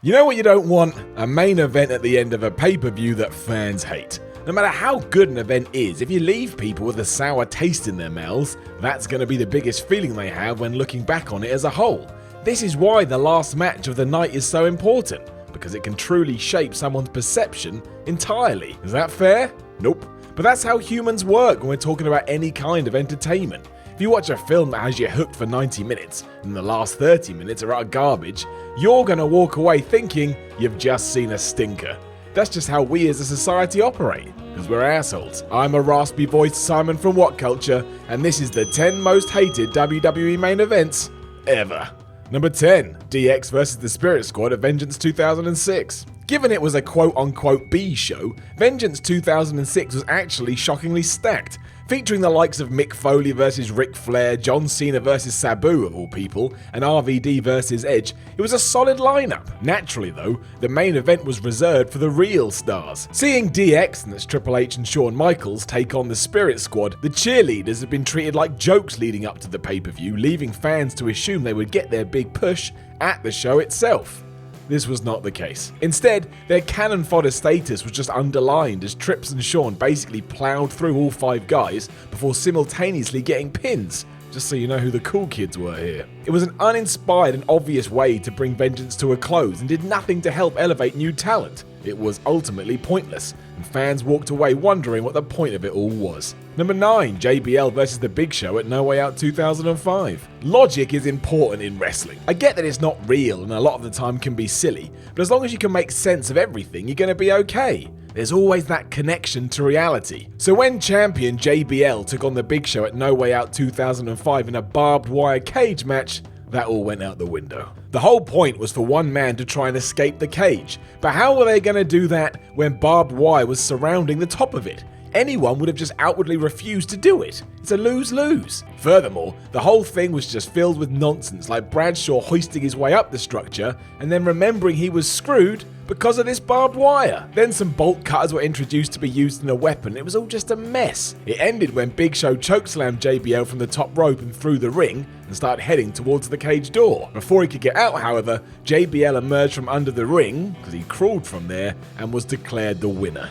You know what you don't want? A main event at the end of a pay-per-view that fans hate. No matter how good an event is, if you leave people with a sour taste in their mouths, that's going to be the biggest feeling they have when looking back on it as a whole. This is why the last match of the night is so important, because it can truly shape someone's perception entirely. Is that fair? Nope. But that's how humans work when we're talking about any kind of entertainment. If you watch a film that has you hooked for 90 minutes, and the last 30 minutes are utter garbage, you're going to walk away thinking you've just seen a stinker. That's just how we as a society operate, because we're assholes. I'm a raspy voiced Simon from WhatCulture, and this is the 10 most hated WWE main events ever. Number 10, DX vs the Spirit Squad at Vengeance 2006. Given it was a quote-unquote B show, Vengeance 2006 was actually shockingly stacked, featuring the likes of Mick Foley vs Ric Flair, John Cena vs Sabu of all people, and RVD vs Edge. It was a solid lineup. Naturally though, the main event was reserved for the real stars. Seeing DX, and that's Triple H and Shawn Michaels, take on the Spirit Squad, the cheerleaders have been treated like jokes leading up to the pay-per-view, leaving fans to assume they would get their big push at the show itself. This was not the case. Instead, their cannon fodder status was just underlined as Trips and Shawn basically ploughed through all 5 guys before simultaneously getting pins, just so you know who the cool kids were here. It was an uninspired and obvious way to bring Vengeance to a close and did nothing to help elevate new talent. It was ultimately pointless, and fans walked away wondering what the point of it all was. Number 9, JBL vs The Big Show at No Way Out 2005. Logic is important in wrestling. I get that it's not real and a lot of the time can be silly, but as long as you can make sense of everything, you're going to be okay. There's always that connection to reality. So when champion JBL took on The Big Show at No Way Out 2005 in a barbed wire cage match, that all went out the window. The whole point was for one man to try and escape the cage, but how were they going to do that when barbed wire was surrounding the top of it? Anyone would have just outwardly refused to do it. It's a lose-lose. Furthermore, the whole thing was just filled with nonsense, like Bradshaw hoisting his way up the structure and then remembering he was screwed because of this barbed wire. Then some bolt cutters were introduced to be used in a weapon. It was all just a mess. It ended when Big Show chokeslammed JBL from the top rope and through the ring and started heading towards the cage door. Before he could get out, however, JBL emerged from under the ring, because he crawled from there, and was declared the winner.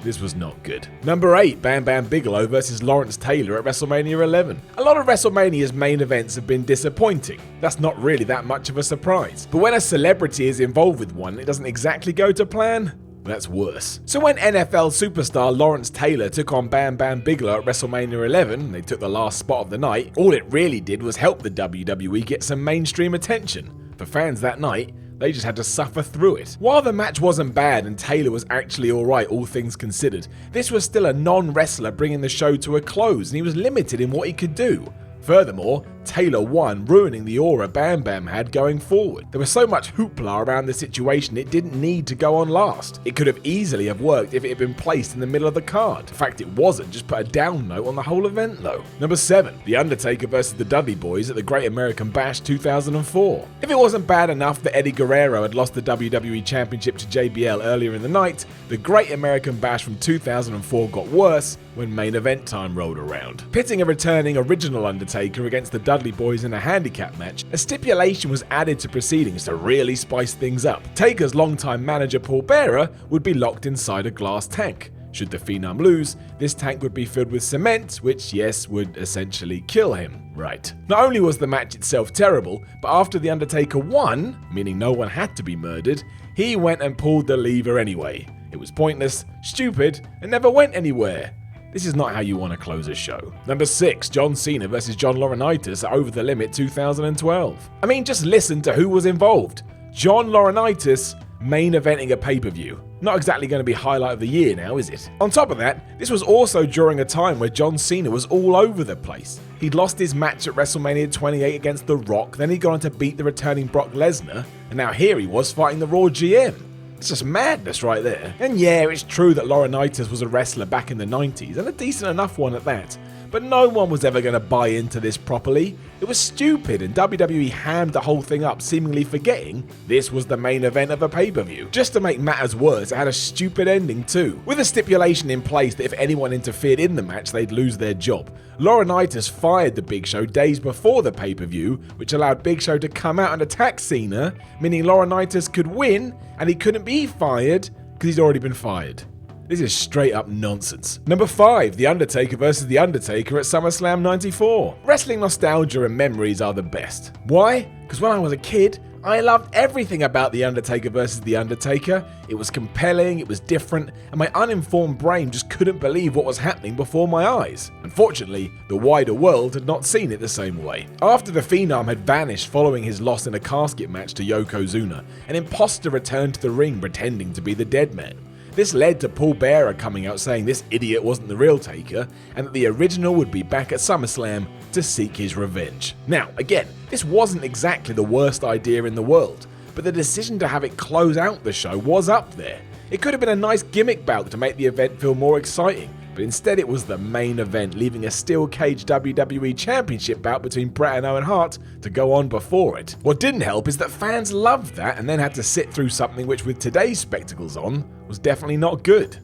This was not good. Number 8, Bam Bam Bigelow vs Lawrence Taylor at WrestleMania 11. A lot of WrestleMania's main events have been disappointing. That's not really that much of a surprise. But when a celebrity is involved with one, it doesn't exactly go to plan. That's worse. So when NFL superstar Lawrence Taylor took on Bam Bam Bigelow at WrestleMania 11, they took the last spot of the night, all it really did was help the WWE get some mainstream attention. For fans that night, they just had to suffer through it. While the match wasn't bad and Taylor was actually alright all things considered, this was still a non-wrestler bringing the show to a close and he was limited in what he could do. Furthermore, Taylor won, ruining the aura Bam Bam had going forward. There was so much hoopla around the situation it didn't need to go on last. It could have easily have worked if it had been placed in the middle of the card. The fact it wasn't just put a down note on the whole event though. Number 7, The Undertaker vs the Dudley Boys at the Great American Bash 2004. If it wasn't bad enough that Eddie Guerrero had lost the WWE Championship to JBL earlier in the night, the Great American Bash from 2004 got worse when main event time rolled around. Pitting a returning original Undertaker against the Dudley Boys in a handicap match, a stipulation was added to proceedings to really spice things up. Taker's longtime manager Paul Bearer would be locked inside a glass tank. Should the Phenom lose, this tank would be filled with cement, which, yes, would essentially kill him. Right. Not only was the match itself terrible, but after The Undertaker won, meaning no one had to be murdered, he went and pulled the lever anyway. It was pointless, stupid, and never went anywhere. This is not how you want to close a show. Number 6, John Cena vs John Laurinaitis at Over the Limit 2012. I mean, just listen to who was involved. John Laurinaitis main eventing a pay-per-view. Not exactly going to be highlight of the year now, is it? On top of that, this was also during a time where John Cena was all over the place. He'd lost his match at WrestleMania 28 against The Rock, then he'd gone on to beat the returning Brock Lesnar, and now here he was fighting the Raw GM. It's just madness right there. And yeah, it's true that Laurinaitis was a wrestler back in the 90s, and a decent enough one at that. but no one was ever going to buy into this properly. It was stupid, and WWE hammed the whole thing up, seemingly forgetting this was the main event of a pay-per-view. Just to make matters worse, it had a stupid ending too, with a stipulation in place that if anyone interfered in the match, they'd lose their job. LAURINAITIS fired the Big Show days before the pay-per-view, which allowed Big Show to come out and attack Cena, meaning LAURINAITIS could win, and he couldn't be fired because he's already been fired. This is straight up nonsense. Number 5, The Undertaker versus The Undertaker at SummerSlam 94. Wrestling nostalgia and memories are the best. Why? Because when I was a kid, I loved everything about The Undertaker versus The Undertaker. It was compelling, it was different, and my uninformed brain just couldn't believe what was happening before my eyes. Unfortunately, the wider world had not seen it the same way. After the Phenom had vanished following his loss in a casket match to Yokozuna, an imposter returned to the ring pretending to be the dead man. This led to Paul Bearer coming out saying this idiot wasn't the real Taker, and that the original would be back at SummerSlam to seek his revenge. Now, again, this wasn't exactly the worst idea in the world, but the decision to have it close out the show was up there. It could have been a nice gimmick bout to make the event feel more exciting, but instead it was the main event, leaving a steel cage WWE Championship bout between Bret and Owen Hart to go on before it. What didn't help is that fans loved that and then had to sit through something which, with today's spectacles on, was definitely not good.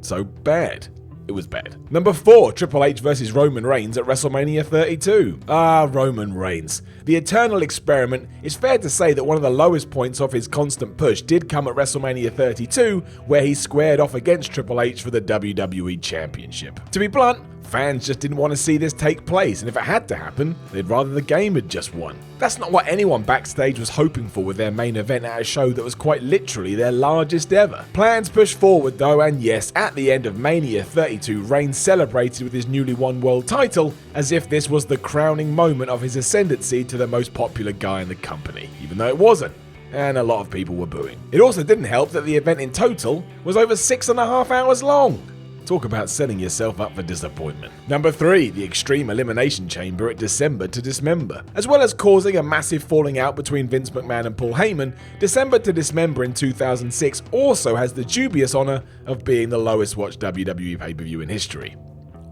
So bad. It was bad. Number 4, Triple H versus Roman Reigns at WrestleMania 32. Roman Reigns. The Eternal Experiment. It's fair to say that one of the lowest points of his constant push did come at WrestleMania 32, where he squared off against Triple H for the WWE Championship. To be blunt, fans just didn't want to see this take place, and if it had to happen, they'd rather the game had just won. That's not what anyone backstage was hoping for with their main event at a show that was quite literally their largest ever. Plans pushed forward though, and yes, at the end of Mania 32, Reigns celebrated with his newly won world title as if this was the crowning moment of his ascendancy to the most popular guy in the company, even though it wasn't, and a lot of people were booing. It also didn't help that the event in total was over 6.5 hours long. Talk about setting yourself up for disappointment. Number 3, the Extreme Elimination Chamber at December to Dismember. As well as causing a massive falling out between Vince McMahon and Paul Heyman, December to Dismember in 2006 also has the dubious honor of being the lowest watched WWE pay-per-view in history.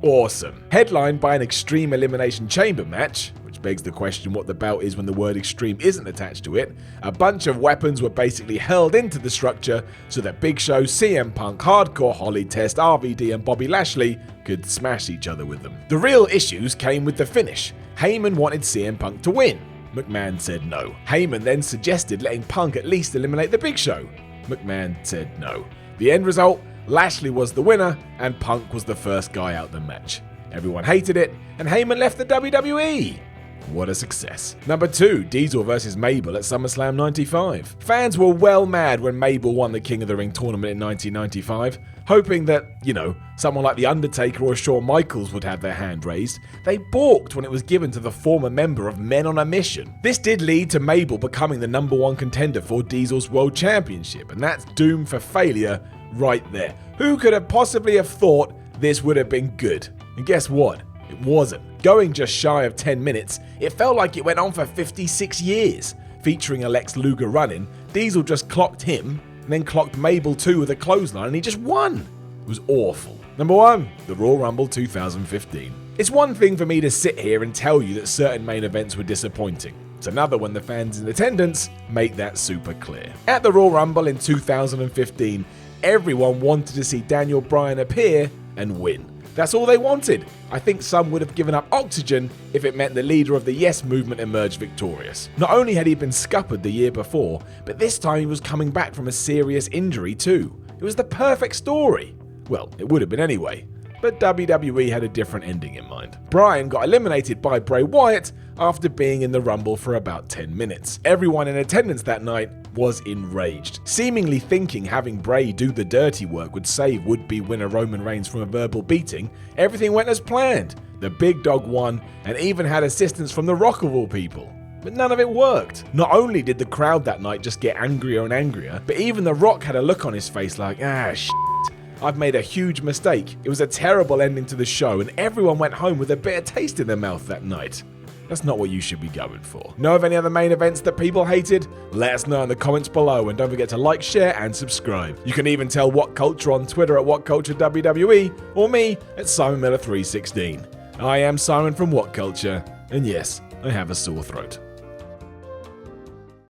Awesome. Headlined by an Extreme Elimination Chamber match, which begs the question what the bout is when the word extreme isn't attached to it, a bunch of weapons were basically hurled into the structure so that Big Show, CM Punk, Hardcore Holly, Test, RVD and Bobby Lashley could smash each other with them. The real issues came with the finish. Heyman wanted CM Punk to win. McMahon said no. Heyman then suggested letting Punk at least eliminate the Big Show. McMahon said no. The end result? Lashley was the winner, and Punk was the first guy out the match. Everyone hated it, and Heyman left the WWE. What a success. Number 2, Diesel vs Mabel at SummerSlam 95. Fans were well mad when Mabel won the King of the Ring tournament in 1995, hoping that, someone like The Undertaker or Shawn Michaels would have their hand raised. They balked when it was given to the former member of Men on a Mission. This did lead to Mabel becoming the number 1 contender for Diesel's World Championship, and that's doomed for failure right there. Who could have possibly have thought this would have been good? And guess what? It wasn't. Going just shy of 10 minutes, it felt like it went on for 56 years. Featuring a Lex Luger run-in, Diesel just clocked him, and then clocked Mabel too with a clothesline, and he just won. It was awful. Number 1, the Royal Rumble 2015. It's one thing for me to sit here and tell you that certain main events were disappointing. It's another when the fans in attendance make that super clear. At the Royal Rumble in 2015, everyone wanted to see Daniel Bryan appear and win. That's all they wanted. I think some would have given up oxygen if it meant the leader of the Yes movement emerged victorious. Not only had he been scuppered the year before, but this time he was coming back from a serious injury too. It was the perfect story. Well, it would have been anyway. But WWE had a different ending in mind. Bryan got eliminated by Bray Wyatt after being in the Rumble for about 10 minutes. Everyone in attendance that night was enraged, seemingly thinking having Bray do the dirty work would save would-be winner Roman Reigns from a verbal beating. Everything went as planned. The big dog won and even had assistance from The Rock of all people. But none of it worked. Not only did the crowd that night just get angrier and angrier, but even The Rock had a look on his face like, shit. I've made a huge mistake. It was a terrible ending to the show and everyone went home with a bitter taste in their mouth that night. That's not what you should be going for. Know of any other main events that people hated? Let us know in the comments below and don't forget to like, share and subscribe. You can even tell WhatCulture on Twitter at WhatCulture WWE or me at SimonMiller316. I am Simon from WhatCulture, and yes, I have a sore throat.